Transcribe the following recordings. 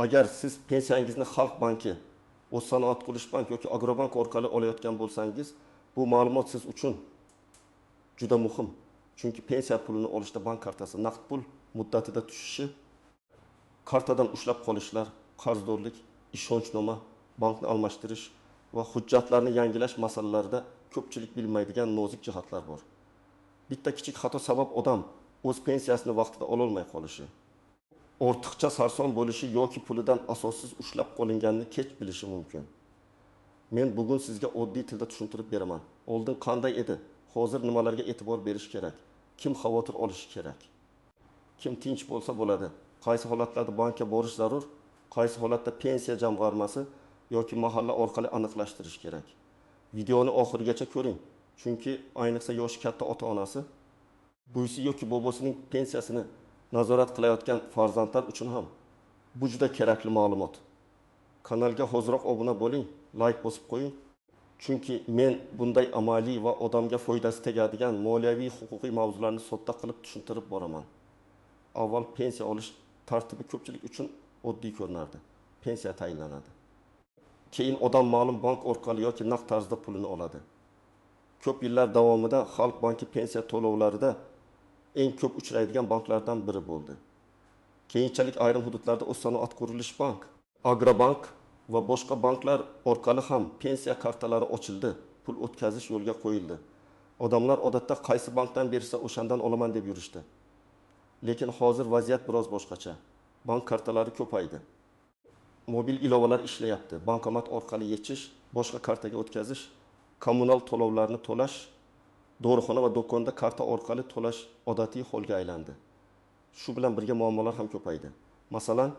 Agar siz pensiyangizni Xalq banki, O'zsanoat qurilish bank yoki Agrobank orqali olayotgan bo'lsangiz, bu ma'lumot siz uchun juda muhim. Chunki pensiya pulini olishda bank kartasi naqd pul muddatida tushishi, kartadan ushlab qolishlar, qarzdorlik, ishonchnoma, bankni almashtirish va hujjatlarni yangilash masalalarida ko'pchilik bilmaydigan nozik jihatlar bor. Bitta kichik xato sabab odam o'z pensiyasini vaqtida ola olmay qolishi, ortiqcha sarson bo'lishi yoki pulidan asossiz ushlab qolinganini kech bilishi mumkin. Men bugun sizga oddiy tilda tushuntirib beraman. Oldin qanday edi? Hozir nimalarga e'tibor berish kerak? Kim xavotir olishi kerak? Kim tinch bo'lsa bo'ladi? Qaysi holatlarda bankka borish zarur? Qaysi holatda pensiya jamg'armasi yoki mahalla orqali aniqlashtirish kerak? Videoni oxirigacha ko'ring. Chunki ayniqsa yoshi katta ota-onasi buysi yoki bobosining pensiyasini nazorat qilayotgan farzandlar uchun ham bu juda kerakli ma'lumot. Kanalga hoziroq obuna bo'ling, like bosib qo'ying. Chunki men bunday amaliy va odamga foydasi tegadigan moliyaviy huquqiy mavzularni sodda qilib tushuntirib boraman. Avval pensiya olish tartibi ko'pchilik uchun oddiy ko'rinardi. Pensiya tayinlanadi. Keyin odam ma'lum bank orqali yoki naqd tarzda pulini oladi. Ko'p yillar davomida Xalq banki pensiya to'lovlarida eng ko'p uchraydigan banklardan biri bo'ldi. Keyinchalik ayrim hududlarda O'zsanoat qurilish bank, Agrobank va boshqa banklar orqali ham pensiya kartalari ochildi, pul o'tkazish yo'lga qo'yildi. Odamlar odatda qaysi bankdan bersa o'shandan olaman deb yurishdi. Lekin hozir vaziyat biroz boshqacha. Bank kartalari ko'paydi. Mobil ilovalar ishlayapti. Bankomat orqali yechish, boshqa kartaga o'tkazish, kommunal to'lovlarni to'lash, dorixona va do'konda karta orqali to'lash odatiy holga aylandi. Shu bilan birga muammolar ham ko'paydi. Masalan,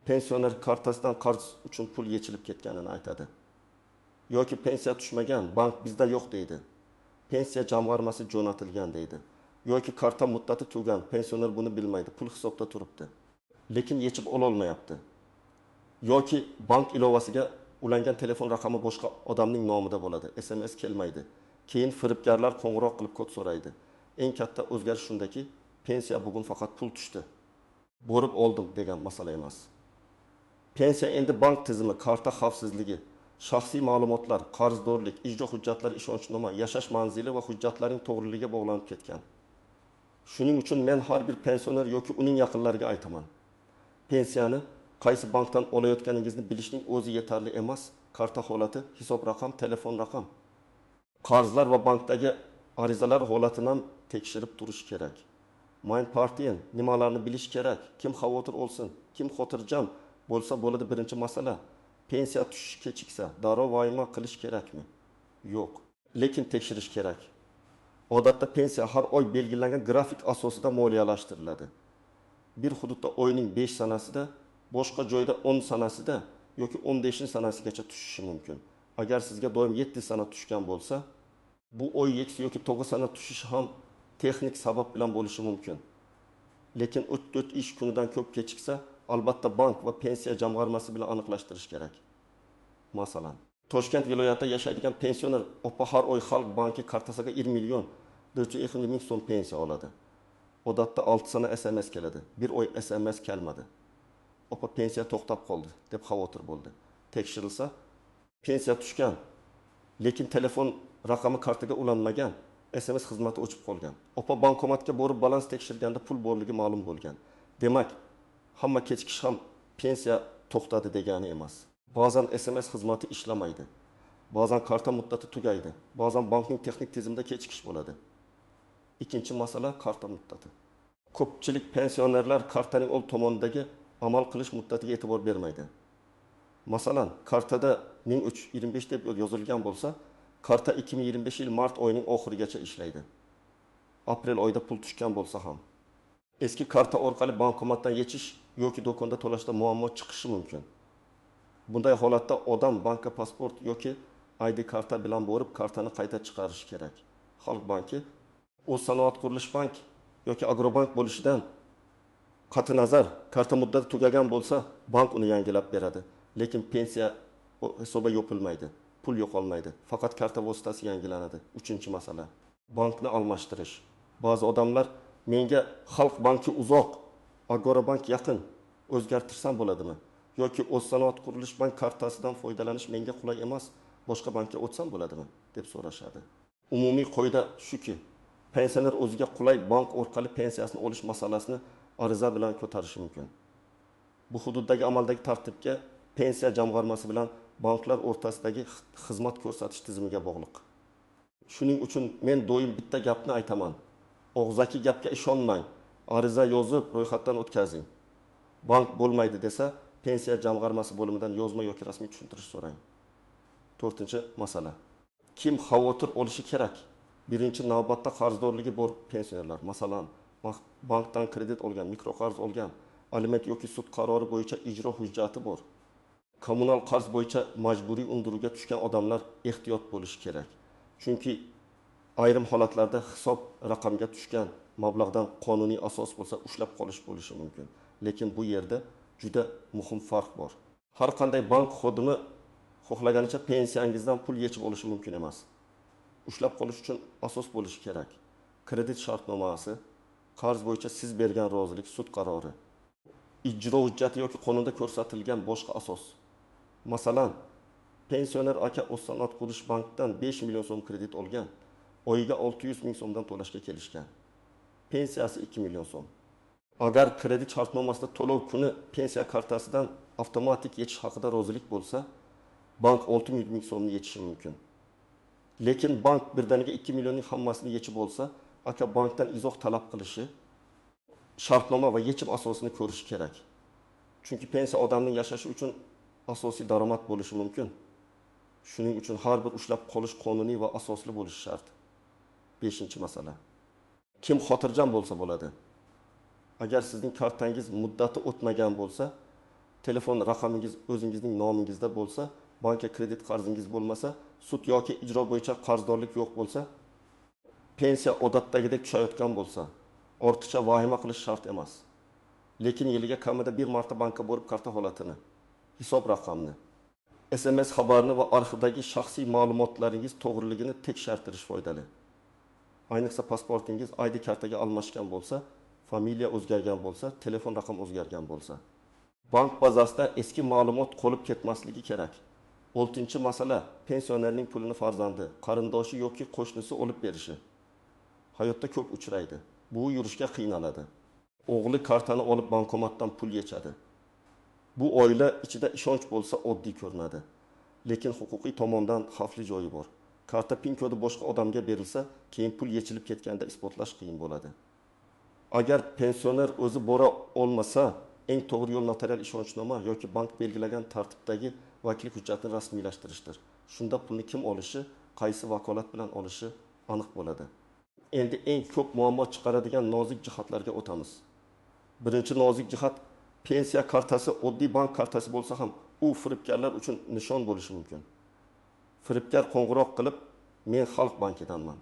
pensioner kartasidan qarz uchun pul yechilib ketganini aytadi. Yoki pensiya tushmagan, bank bizda yo'q deydi. Pensiya jamg'armasi jo'natilgan deydi. Yoki karta muddati tugagan, pensioner buni bilmaydi, pul hisobda turibdi. Lekin yechib ola olmayapti. Yoki bank ilovasiga ulangan telefon raqami boshqa odamning nomida bo'ladi. SMS kelmaydi. Keyin firibgarlar qo'ng'iroq qilib kod so'raydi. Eng katta o'zgarish shundaki, pensiya bugun faqat pul tushdi. Borib oldim degan masala emas. Pensiya endi bank tizimi, karta xavfsizligi, shaxsiy ma'lumotlar, qarzdorlik, ijro hujjatlari, ishonchnoma, yashash manzili va hujjatlarning to'g'riligiga bog'lanib ketgan. Shuning uchun men har bir pensioner yoki uning yaqinlariga aytaman. Pensiyani qaysi bankdan olayotganingizni bilishning o'zi yetarli emas. Karta holati, hisob raqam, telefon raqam, qarzlar va bankdagi arizalar holatini ham tekshirib turish kerak. Mind partiyan nimalarni bilish kerak? Kim xavotir olsin? Kim xotirjam bo'lsa bo'ladi birinchi masala. Pensiya tushish kechiksa, darrov vayma qilish kerakmi? Yo'q, lekin tekshirish kerak. Odatda pensiya har oy belgilangan grafik asosida moliyalashtiriladi. Bir hududda oyning 5 sanasida, boshqa joyda 10 sanasida yoki 15-sanasigacha tushishi mumkin. Agar sizga doim 7 sana tushgan bo'lsa, bu oy yoki 9 sana tushishi ham texnik sabab bilan bo'lishi mumkin. Lekin 4 ish kunidan ko'p kechiksa, albatta bank va pensiya jamg'armasi bilan aniqlashtirish kerak. Masalan, Toshkent viloyatida yashaydigan pensioner opa har oy Xalq banki kartasiga 20 million 420 ming so'm pensiya oladi. Odatda 6 sana SMS keladi. Bir oy SMS kelmadi. Opa pensiya to'xtab qoldi deb xavotir bo'ldi. Tekshirilsa, pensiya tushgan, lekin telefon raqami kartaga ulanmagan, SMS xizmati o'chib qolgan. Opa bankomatga borib balans tekshirganda pul borligi ma'lum bo'lgan. Demak, hamma kechikish ham pensiya to'xtadi degani emas. Ba'zan SMS xizmati ishlamaydi. Ba'zan karta muddati tugaydi. Ba'zan bankning texnik tizimida kechikish bo'ladi. Ikkinchi masala karta muddati. Ko'pchilik pensionerlar kartaning old tomonidagi amal qilish muddatiga e'tibor bermaydi. Masalan, kartada 1325 deb yozilgan bo'lsa, karta 2025 yil mart oyining oxirigacha ishlaydi. Aprel oyida pul tushgan bo'lsa ham. Eski karta orqali bankomatdan yechish yoki do'konda to'lashda muammo chiqishi mumkin. Bunday holatda odam bankka pasport yoki ID karta bilan borib kartani qayta chiqarishi kerak. Xalq banki, O'zsanoat qurilish bank yoki Agrobank bo'lishidan qat'i nazar, karta muddati tugagan bo'lsa, bank uni yangilab beradi. Lekin pensiya hisobga yopilmaydi, pul yo'qolmaydi. Faqat karta vositasi yangilanadi. Uchinchi masala, bankni almashtirish. Ba'zi odamlar menga Xalq banki uzoq, Agrobank yaqin, o'zgartirsam bo'ladimi? yoki O'zsanoat qurilish bank kartasidan foydalanish menga qulay emas, boshqa bankka o'tsam bo'ladimi deb so'rashadi. Umumiy qoida shuki, pensioner o'ziga qulay bank orqali pensiyasini olish masalasini ariza bilan ko'tarishi mumkin. Bu hududdagi amaldagi tartibga pensiya jamg'armasi bilan banklar o'rtasidagi xizmat ko'rsatish tizimiga bog'liq. Shuning uchun men doim bitta gapni aytaman. Og'zaki gapga ishonmang. Ariza yozib, ro'yxatdan o'tkazing. Bank bo'lmaydi desa, pensiya jamg'armasi bo'limidan yozma yoki rasmiy tushuntirish so'rang. 4-masala. Kim xavotir olishi kerak? Birinchi navbatda qarzdorligi bor pensionerlar, masalan, bankdan kredit olgan, mikroqarz olgan, aliment yoki sud qarori bo'yicha ijro hujjati bor. Kommunal qarz bo'yicha majburiy undiruvga tushgan odamlar ehtiyot bo'lishi kerak. Chunki ayrim holatlarda hisob raqamga tushgan mablag'dan qonuniy asos bo'lsa ushlab qolish bo'lishi mumkin. Lekin bu yerda juda muhim farq bor. Har qanday bank xodimi xohlaganicha pensiyangizdan pul yechib olishi mumkin emas. Ushlab qolish uchun asos bo'lishi kerak. Kredit shartnomasi, qarz bo'yicha siz bergan rozilik, sud qarori, ijro hujjati yoki qonunda ko'rsatilgan boshqa asos. Masalan, pensioner aka O'zsanoat qurilish bankdan 5 million so'm kredit olgan, oyiga 600 ming so'mdan to'lashga kelishgan. Pensiyasi 2 million so'm. Agar kredit shartnomasida to'lov kuni pensiya kartasidan avtomatik yechish haqida rozilik bo'lsa, bank 600 ming so'mni yechishi mumkin. Lekin bank birdaniga 2 millionning hammasini yechib olsa, aka bankdan izoh talab qilishi, shartnoma va yechim asosini ko'rish kerak. Chunki pensiya odamning yashashi uchun asosiy daromad bo'lishi mumkin. Shuning uchun har bir ushlab qolish qonuniy va asosli bo'lishi shart. 5-masala. Kim xotirjam bo'lsa bo'ladi. Agar sizning kartangiz muddati o'tmagan bo'lsa, telefon raqamingiz o'zingizning nomingizda bo'lsa, bankka kredit qarzingiz bo'lmasa, sud yoki ijro bo'yicha qarzdorlik yo'q bo'lsa, pensiya odatdagidek tushayotgan bo'lsa, ortiqcha vahima qilish shart emas. Lekin yiliga kamida bir marta bankka borib karta holatini, hisob raqamini, SMS xabarini va arxivdagi shaxsiy ma'lumotlaringiz to'g'riligini tekshirdirish foydali. Ayniqsa pasportingiz ID kartaga almashgan bo'lsa, familiya o'zgargan bo'lsa, telefon raqam o'zgargan bo'lsa, bank bazasida eski ma'lumot qolib ketmasligi kerak. 6-masala, pensionerning pulini farzandi, qarindoshi yoki qo'shnisi olib berishi. Hayotda ko'p uchraydi. Bu yurishga qiynaladi. O'g'li kartani olib bankomatdan pul yechadi. Bu oila ichida ishonch bo'lsa oddiy ko'rinadi. Lekin huquqiy tomondan xavfli joyi bor. Karta PIN kodi boshqa odamga berilsa, keyin pul yechilib ketganda isbotlash qiyin bo'ladi. Agar pensioner o'zi bora olmasa, eng to'g'ri yo'l notarial ishonchnoma yoki bank belgilagan tartibdagi vakillik hujjatini rasmiylashtirishdir. Shunda pulni kim olishi, qaysi vakolat bilan olishi aniq bo'ladi. Endi eng ko'p muammo chiqaradigan nozik jihatlarga o'tamiz. Birinchi nozik jihat, pensiya kartasi oddiy bank kartasi bo'lsa ham, u firibgarlar uchun nishon bo'lishi mumkin. Firibgar qo'ng'iroq qilib, men Xalq bankidanman.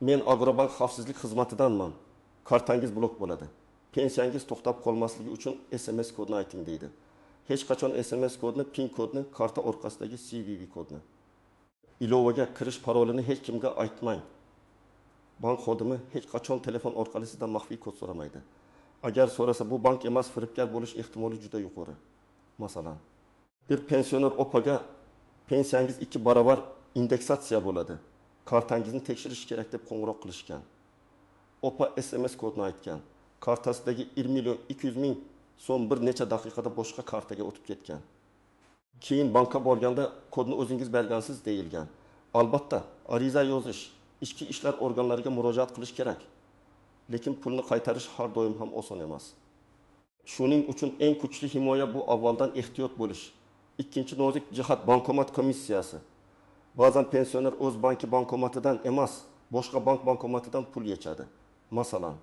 Men Agrobank xavfsizlik xizmatidanman. Kartangiz blok bo'ladi. Pensiyangiz to'xtab qolmasligi uchun SMS kodini ayting deydi. Hech qachon SMS kodni, PIN kodni, karta orqasidagi CVV kodni, ilovaga kirish parolini hech kimga aytmang. Bank xodimi hech qachon telefon orqali sizdan maxfiy kod so'ramaydi. Agar so'rasa, bu bank emas, firibgar bo'lish ehtimoli juda yuqori. Masalan, bir pensioner opaga pensiyangiz 2 barobar indeksatsiya bo'ladi, kartangizni tekshirish kerak deb qo'ng'iroq qilishgan. Opa SMS kodini aytgan. Kartasidagi 1 million 200 ming so'm bir necha daqiqada boshqa kartaga o'tib ketgan. Keyin bankka borganda kodni o'zingiz bergansiz deyilgan. Albatta, ariza yozish, ichki ishlar organlariga murojaat qilish kerak. Lekin pulni qaytarish har doim ham oson emas. Shuning uchun eng kuchli himoya bu avvaldan ehtiyot bo'lish. Ikkinchi nozik jihat bankomat komissiyasi. Ba'zan pensioner o'z banki bankomatidan emas, boshqa bank bankomatidan pul yechadi. Masalan,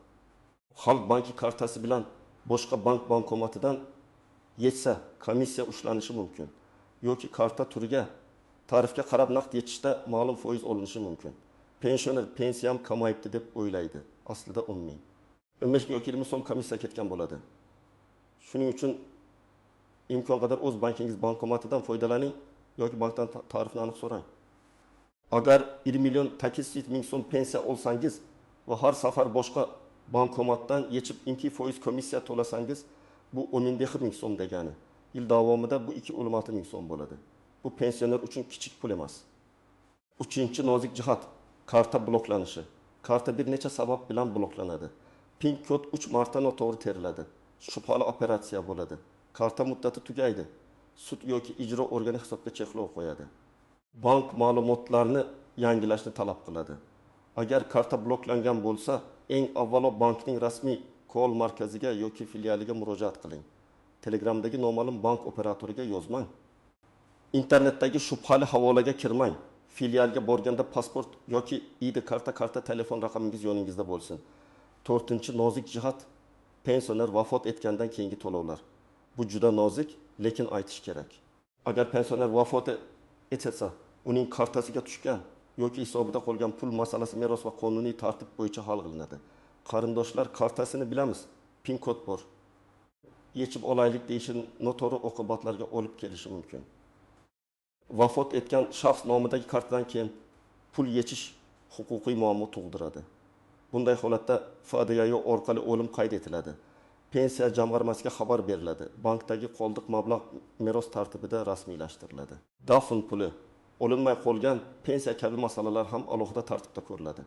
Xalq banki kartasi bilan boshqa bank bankomatidan yechsa, komissiya ushlanishi mumkin. Yoki karta turiga, tarifga qarab naqd yechishda ma'lum foiz olinishi mumkin. Pensioner pensiyam kamayibdi deb o'ylaydi. Aslida 10 ming. 15 yoki 20 so'm komissiya ketgan bo'ladi. Shuning uchun imkon qadar o'z bankingiz bankomatidan foydalaning yoki bankdan tarifni aniq so'rang. Agar 1 million 800 ming so'm pensiya olsangiz va har safar boshqa bankomatdan yechib 2% komissiya to'lasangiz, bu 15 ming so'm degani. Yil davomida bu 2,6 ming so'm bo'ladi. Bu pensioner uchun kichik pul emas. Uchinchi nozik jihat karta bloklanishi. Karta bir necha sabab bilan bloklanadi. PIN kod 3 marta noto'g'ri teriladi. Shubhali operatsiya bo'ladi. Karta muddati tugaydi. Sud yoki ijro organi hisobga cheklov qo'yadi. Bank ma'lumotlarini yangilashni talab qiladi. Agar karta bloklangan bo'lsa, eng avvalo bankning rasmiy kol markaziga yoki filialiga murojaat qiling. Telegramdagi noma'lum bank operatoriga yozmang. Internetdagi shubhali havolaga kirmang. Filialga borganda pasport yoki ID karta telefon raqamingiz yoningizda bo'lsin. 4-chi nozik jihat pensioner vafot etgandan keyingi to'lovlar. Bu juda nozik, lekin aytish kerak. Agar pensioner vafot etsa, uning kartasiga tushgan yoki hisobida qolgan pul masalasi meros va qonuniy tartib bo'yicha hal qilinadi. Qarindoshlar kartasini bilamiz, PIN kod bor. Yechib olaylik deyishi noto'g'ri oqibatlarga olib kelishi mumkin. Vafot etgan shaxs nomidagi kartadan keyin pul yechish huquqiy muammo tug'diradi. Bunday holatda FDIO orqali o'lim qayd etiladi. Pensiya jamg'armasiga xabar beriladi. Bankdagi qoldiq mablag' meros tartibida rasmiylashtiriladi. Dafn puli, olinmay qolgan pensiya kabi masalalar ham alohida tartibda ko'riladi.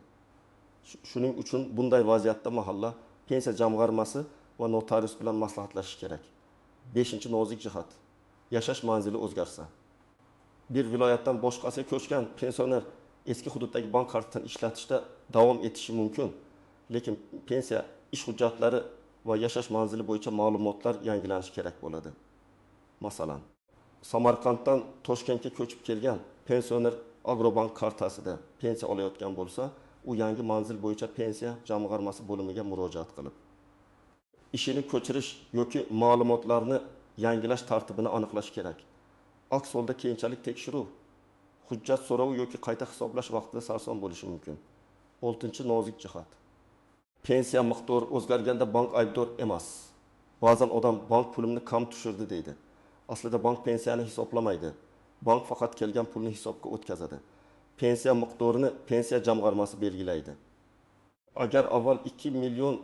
Shuning uchun bunday vaziyatda mahalla pensiya jamg'armasi va notarius bilan maslahatlashish kerak. 5-chi nozik jihat yashash manzili o'zgarsa. Bir viloyatdan boshqasiga ko'chgan pensioner eski hududdagi bank kartasini ishlatishda davom etishi mumkin, lekin pensiya ish hujjatlari va yashash manzili bo'yicha ma'lumotlar yangilanishi kerak bo'ladi. Masalan, Samarqanddan Toshkentga ko'chib kelgan pensioner Agrobank kartasida pensiya olayotgan bo'lsa, u yangi manzil bo'yicha pensiya jamg'armasi bo'limiga murojaat qilib, ishini ko'chirish yoki ma'lumotlarni yangilash tartibini aniqlash kerak. Aks holda keyinchalik tekshiruv, hujjat so'rovi yoki qayta hisoblash vaqtida sarson bo'lishi mumkin. 6-chi nozik jihat. Pensiya miqdori o'zgarganda bank aybdor emas. Ba'zan odam bank pulimni kam tushirdi deydi. Aslida bank pensiyani hisoblamaydi. Bank faqat kelgan pulni hisobga o'tkazadi. Pensiya miqdorini pensiya jamg'armasi belgilaydi. Agar avval 2 million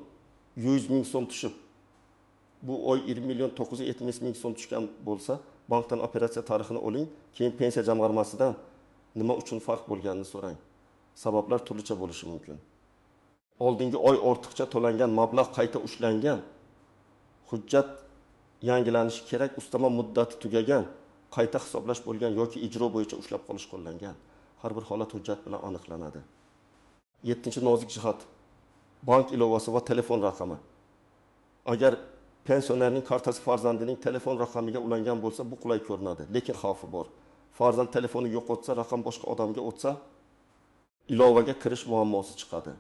100 ming so'm tushib, bu oy 20 million 970 ming so'm tushgan bo'lsa, bankdan operatsiya tarixini oling, keyin pensiya jamg'armasidan nima uchun farq bo'lganini so'rang. Sabablar turlicha bo'lishi mumkin. Oldingi oy ortiqcha to'langan mablag' qayta ushlangan, hujjat yangilanishi kerak, ustama muddati tugagan, qayta hisoblash bo'lgan yoki ijro bo'yicha ushlab qolish qo'llangan. Har bir holat hujjat bilan aniqlanadi. 7-chi nozik jihat bank ilovasi va telefon raqami. Agar pensionerning kartasi farzandining telefon raqamiga ulangan bo'lsa, bu qulay ko'rinadi, lekin xavfi bor. Farzand telefoni yo'qotsa, raqam boshqa odamga o'tsa, ilovaga kirish muammosi chiqadi.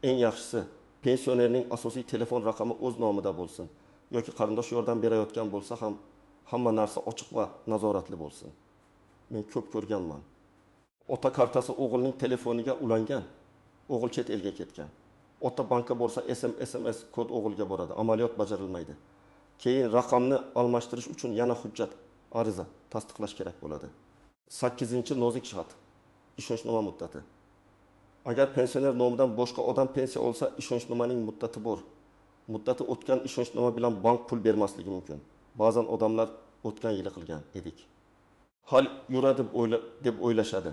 Eng yaxshisi pensionerning asosiy telefon raqami o'z nomida bo'lsin yoki qarindosh yordam berayotgan bo'lsa ham hamma narsa ochiq va nazoratli bo'lsin. Men ko'p ko'rganman. Ota kartasi o'g'ilning telefoniga ulangan. O'g'il chet elga ketgan. Ota bankka borsa SMS kod o'g'ilga boradi. Amaliyot bajarilmaydi. Keyin raqamni almashtirish uchun yana hujjat, ariza tasdiqlash kerak bo'ladi. 8-chi nozik jihat ishonchnoma muddati. Agar pensioner nomidan boshqa odam pensiya olsa, ishonchnomaning muddati bor. Muddati o'tgan ishonchnoma bilan bank pul bermasligi mumkin. Ba'zan odamlar o'tgan yili qilgan edik. Hal yuradi deb o'ylashadi.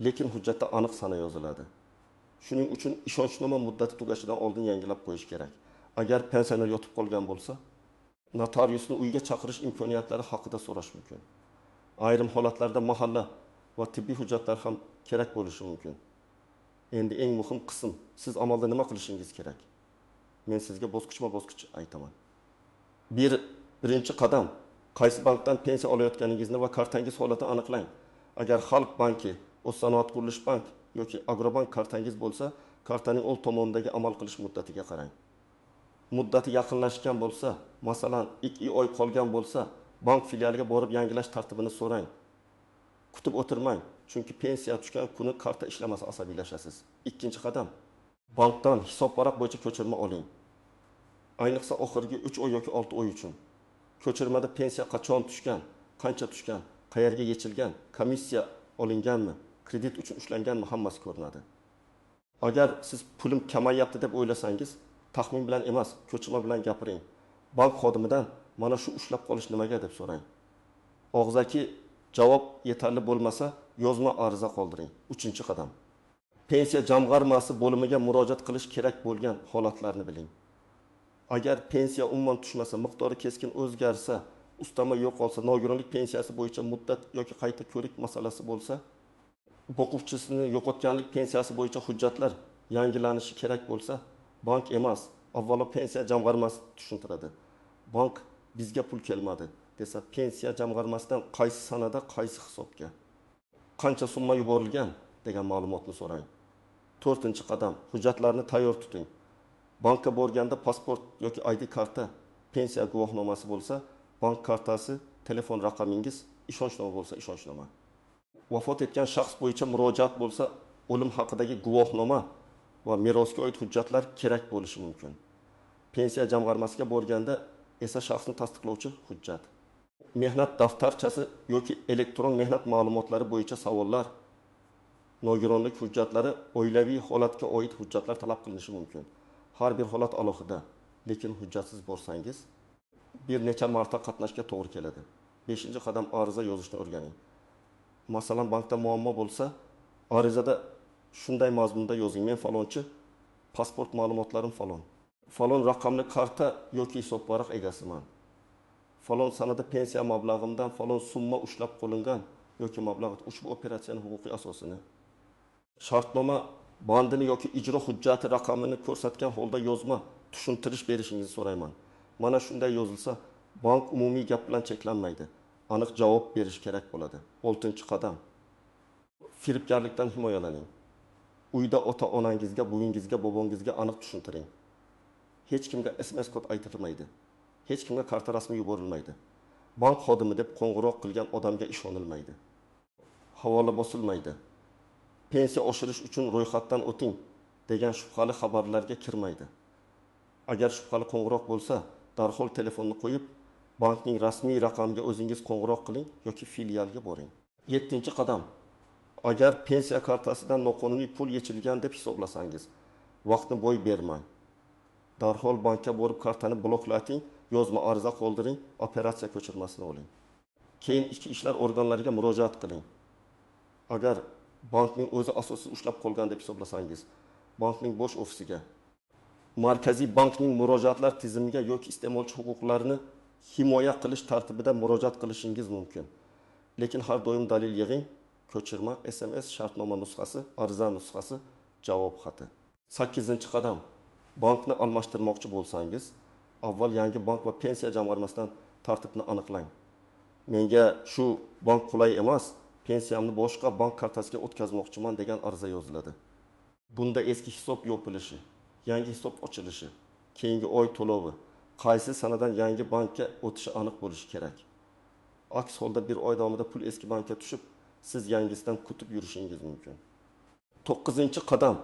Lekin hujjatda aniq sana yoziladi. Shuning uchun ishonchnoma muddati tugashidan oldin yangilab qo'yish kerak. Agar pensioner yotib qolgan bo'lsa, notariusni uyga chaqirish imkoniyatlari haqida so'rash mumkin. Ayrim holatlarda mahalla va tibbiy hujjatlar ham kerak bo'lishi mumkin. Endi eng muhim qism, siz amalda nima qilishingiz kerak? Men sizga bosqichma-bosqich aytaman. Birinchi qadam, qaysi bankdan pensiya olayotganingizni va kartangiz holatini aniqlang. Agar Xalq banki, O'zsanoat qurilish bank yoki Agrobank kartangiz bo'lsa, kartaning o'ng tomonidagi amal qilish muddatiga qarang. Muddati yaqinlashgan bo'lsa, masalan, 2 oy qolgan bo'lsa, bank filialiga borib yangilash tartibini so'rang. Kutib o'tirmang, chunki pensiya tushgan kuni karta ishlamasa asabiylashasiz. Ikkinchi qadam, bankdan hisob varaq bo'yicha ko'chirma oling. Ayniqsa oxirgi 3 oy yoki 6 oy uchun. Ko'chirmada pensiya qachon tushgan, qancha tushgan, qayerga yechilgan, komissiya olinganmi, kredit uchun ushlanganmi, hammasi ko'rinadi. Agar siz pulim kamayapti deb o'ylasangiz, taxmin bilan emas, ko'chirma bilan gapiring. Bank xodimidan Mana shu ushlab qolish nimaga deb so'rang. Og'zaki javob yetarli bo'lmasa, yozma ariza qoldiring. 3-qadam. Pensiya jamg'armasi bo'limiga murojaat qilish kerak bo'lgan holatlarni biling. Agar pensiya umuman tushmasa, miqdori keskin o'zgarsa, ustama yo'qolsa, nogironlik pensiyasi bo'yicha muddat yoki qayta ko'rik masalasi bo'lsa, boquvchisini yo'qotganlik pensiyasi bo'yicha hujjatlar yangilanishi kerak bo'lsa, bank emas, avvalo pensiya jamg'armasi tushuntiradi. Bank bizga pul kelmadi desa, pensiya jamg'armasidan qaysi sanada, qaysi hisobga, qancha summa yuborilgan degan ma'lumotni so'rang. 4-qadam, hujjatlarni tayyor tuting. Bankka borganda pasport yoki ID karta, pensiya guvohnomasi bo'lsa, bank kartasi, telefon raqamingiz, ishonchnoma bo'lsa, ishonchnoma. Vafot etgan shaxs bo'yicha murojaat bo'lsa, o'lim haqidagi guvohnoma va merosga oid hujjatlar kerak bo'lishi mumkin. Pensiya jamg'armasiga borganda esa shaxsni tasdiqlovchi hujjat. Mehnat daftarchasi yoki elektron mehnat ma'lumotlari bo'yicha savollar, nogironlik hujjatlari, oilaviy holatga oid hujjatlar talab qilinishi mumkin. Har bir holat alohida, lekin hujjatsiz borsangiz bir necha marta qatnashga to'g'ri keladi. 5-qadam, ariza yozishni o'rganing. Masalan, bankda muammo bo'lsa, arizada shunday mazmunda yozing: men falonchi, pasport ma'lumotlarim falon. Falon raqamli karta yoki hisobvaraq egasiman. Falon sanada pensiya mablag'imdan falon summa ushlab qo'lingan yoki mablag' ushbu operatsiyaning huquqiy asosini, shartnoma bandini yoki ijro hujjati raqamini ko'rsatgan holda yozma tushuntirish berishingizni so'rayman. Mana shunday yozilsa, bank umumiy gap bilan cheklanmaydi. Aniq javob berish kerak bo'ladi. 6-qadam. Firibgarlikdan himoyalaning. Uyda ota-onangizga, buvingizga, bobongizga aniq tushuntiring. Hech kimga SMS kod aytilmaydi. Hech kimga karta rasmi yuborilmaydi. Bank xodimi deb qo'ng'iroq qilgan odamga ishonilmaydi. Havola bosilmaydi. Pensiya oshirish uchun ro'yxatdan o'ting degan shubhali xabarlarga kirmaydi. Agar shubhali qo'ng'iroq bo'lsa, darhol telefonni qo'yib, bankning rasmiy raqamiga o'zingiz qo'ng'iroq qiling yoki filialga boring. 7-qadam. Agar pensiya kartasidan noqonuniy pul yechilgan deb hisoblasangiz, vaqtni bo'y bermang. Darhol bankka borib kartani bloklating, yozma ariza qoldiring, operatsiya ko'chirmasini oling. Keyin ichki ishlar organlariga murojaat qiling. Agar bankning o'zi asossiz ushlab qolgan deb hisoblasangiz, bankning bosh ofisiga, markaziy bankning murojaatlar tizimiga yoki iste'molchi huquqlarini himoya qilish tartibida murojaat qilishingiz mumkin. Lekin har doim dalil yig'ing: ko'chirma, SMS, shartnoma nusxasi, ariza nusxasi, javob xati. 8-qadam. Bankni almashtirmoqchi bo'lsangiz, avval yangi bank va pensiya jamg'armasidan tartibni aniqlang. Menga shu bank qulay emas, pensiyamni boshqa bank kartasiga o'tkazmoqchiman degan ariza yoziladi. Bunda eski hisob yopilishi, yangi hisob ochilishi, keyingi oy to'lovi, qaysi sanadan yangi bankka o'tishi aniq bo'lishi kerak. Aks holda bir oy davomida pul eski bankka tushib, siz yangisidan kutib yurishingiz mumkin. 9-qadam.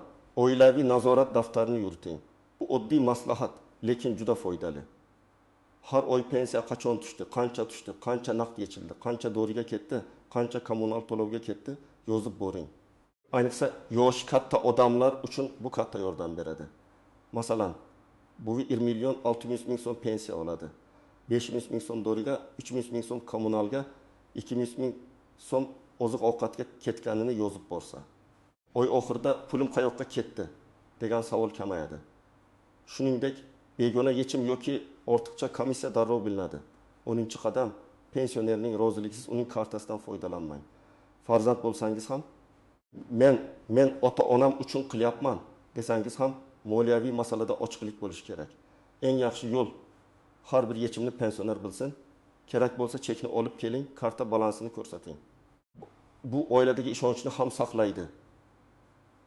Oilaviy nazorat daftarini yuriting. Bu oddiy maslahat, lekin juda foydali. Har oy pensiya qachon tushdi, qancha naqd yechildi, qancha doriga ketdi, qancha kommunal to'lovga ketdi, yozib boring. Ayniqsa yosh katta odamlar uchun bu katta yordam beradi. Masalan, bu 1.600.000 so'm pensiya oladi. 500.000 so'm doriga, 300.000 so'm kommunalga, 200.000 so'm oziq-ovqatga ketganini yozib borsa, oy oxirida pulim qayoqqa ketdi degan savol kamayadi. Shuningdek, begona yechim yoki ortiqcha komissiya darrov bilinadi. 10-qadam. Pensionerning roziliksiz uning kartasidan foydalanmang. Farzand bo'lsangiz ham, men ota-onam uchun qilyapman desangiz ham, moliyaviy masalada ochiqlik bo'lishi kerak. Eng yaxshi yo'l har bir yechimni pensioner bilsin. Kerak bo'lsa chekni olib keling, karta balansini ko'rsating. Bu oiladagi ishonchni ham saqlaydi.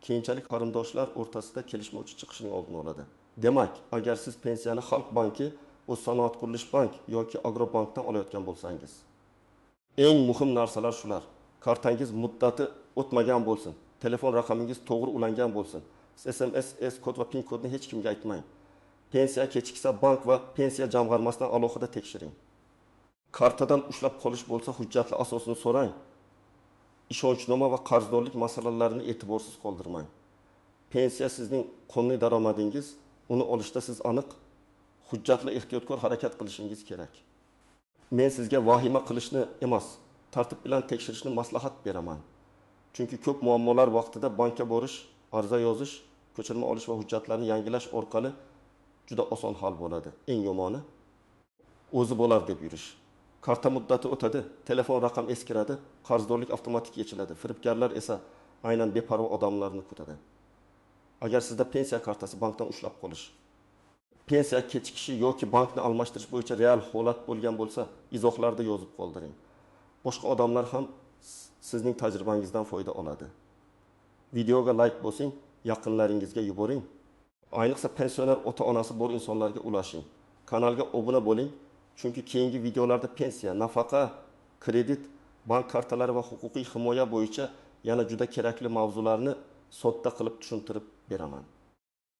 Keyinchalik qarindoshlar o'rtasida kelishmovchi chiqishining oldini oladi. Demak, agar siz pensiyani Xalq banki, O'zsanoat qurilish bank yoki Agrobankdan olayotgan bo'lsangiz, eng muhim narsalar shular. Kartangiz muddati o'tmagan bo'lsin, telefon raqamingiz to'g'ri ulangan bo'lsin. SMS, S-kod va PIN kodni hech kimga aytmang. Pensiya kechiksa bank va pensiya jamg'armasidan alohida tekshiring. Kartadan ushlab qolish bo'lsa, hujjatli asosini so'rang. Ishonchnoma va qarzdorlik masalalarini e'tiborsiz qoldirmang. Pensiya sizning qonuniy daromadingiz, uni olishda siz aniq, hujjatli ehtiyotkor harakat qilishingiz kerak. Men sizga vahima qilishni emas, tartib bilan tekshirishni maslahat beraman. Chunki ko'p muammolar vaqtida bankka borish, ariza yozish, ko'chirma olish va hujjatlarni yangilash orqali juda oson hal bo'ladi. Eng yomoni o'zi bo'lar deb yurish. Karta muddati o'tadi, telefon raqam eskiradi, qarzdorlik avtomatik yechiladi. Firibgarlar esa aynan beparvo odamlarni kutadi. Agar sizda pensiya kartasi bankdan ushlab qolish, pensiya kechikishi yoki bankni almashtirish bo'yicha real holat bo'lgan bo'lsa, izohlarda yozib qoldiring. Boshqa odamlar ham sizning tajribangizdan foyda oladi. Videoga like bosing, yaqinlaringizga yuboring. Ayniqsa pensioner ota-onasi bor insonlarga ulashing. Kanalga obuna bo'ling, chunki keyingi videolarda pensiya, nafaqa, kredit, bank kartalari va huquqiy himoya bo'yicha yana juda kerakli mavzularni sodda qilib tushuntirib beraman.